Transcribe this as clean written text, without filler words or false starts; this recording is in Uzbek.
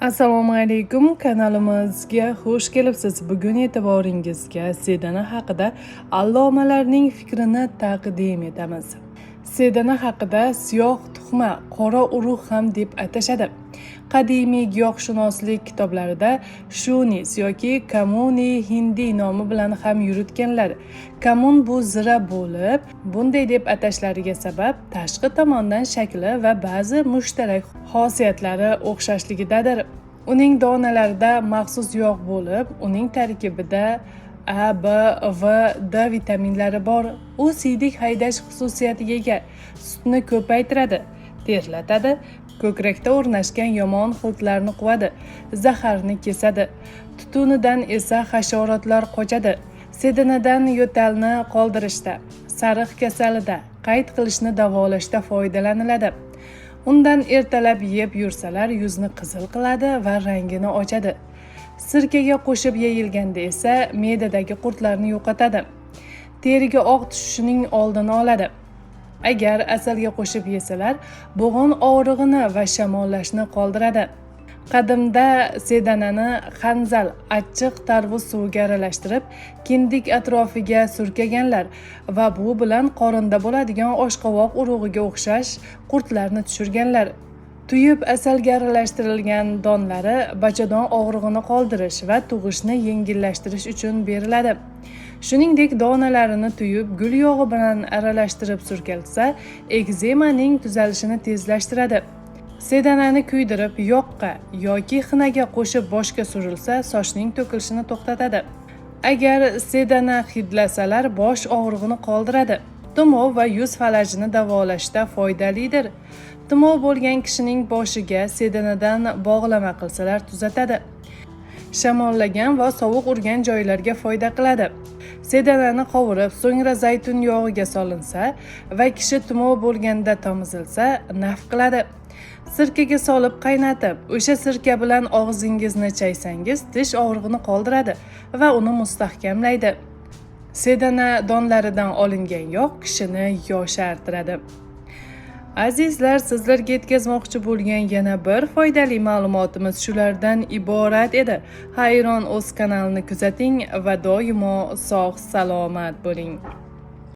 Assalomu alaykum, kanalimizga xush kelibsiz. Bugun e'tiboringizga sedana haqida allomalarning fikrini taqdim etamiz. Sedana haqida siyoh tuxma, qora urug' ham deb atashadi. Qadimiy giyohshunoslik kitoblarida shunis yoki kamuni hindi nomi bilan ham yuritganlar. Kamun bu zira bo'lib, bunday deb atashlariga sabab tashqi tomondan shakli va ba'zi mushtarak xususiyatlari o'xshashligidadir. Uning donalarida maxsus yog' bo'lib, uning tarkibida A, B, V, D vitaminlari bor. U siydik haydash xususiyatiga ega, sutni ko'paytiradi, terlatadi, ko'krakda o'rnashgan yomon xiltlarni quvadi, zaharni kesadi. Tutunidan esa hasharotlar qochadi. Sedanadan yo'talni qoldirishda, sariq kasalida, qayd qilishni davolashda foydalaniladi. Undan ertalab yeb yursalar yuzni qizil qiladi va rangini ochadi. Sirkaga qo'shib yeyilganda esa me'dadagi qurtlarni yo'qotadi. Teriga oq tushishining oldini oladi. Agar asalga qo'shib yesalar, bo'g'in og'rig'ini va shamollashni qoldiradi. Qadimda sedanani xanzal, achchiq tarvuz suviga aralashtirib, kindik atrofiga surkaganlar va bu bilan qorinda bo'ladigan oshqovoq urug'iga o'xshash qurtlarni tushirganlar. Tuyib asalga aralashtirilgan donlari bachadon og'rig'ini qoldirish va tug'ishni yengillashtirish uchun beriladi. Shuningdek, donalarini tuyib gul yog'i bilan aralashtirib surkalsa, ekzemaning tuzalishini tezlashtiradi. Sedanani kuydirib yoqqa yoki xinaga qo'shib boshga surilsa, sochning to'kilishini to'xtatadi. Agar sedana hidlasalar, bosh og'rig'ini qoldiradi. Tumov va yuz falajini davolashda foydalidir. Tumov bo'lgan kishining boshiga sedanadan bog'lama qilsalar tuzatadi. Shamollagan va sovuq urgan joylarga foyda qiladi. Sedanani qovurib, so'ngra zaytun yog'iga solinsa va kishi tumov bo'lganda tomizilsa, naf qiladi. Sirkaga solib qaynatib, o'sha sirka bilan og'zingizni chaysangiz, tish og'rig'ini qoldiradi va uni mustahkamlaydi. Sedana donlaridan olingan yog' kishini yoshartiradi. Azizlar, sizlarga yetkazmoqchi bo'lgan yana bir foydali ma'lumotimiz shulardan iborat edi. Hayron o'z kanalini kuzating va doimo sog' salomat bo'ling.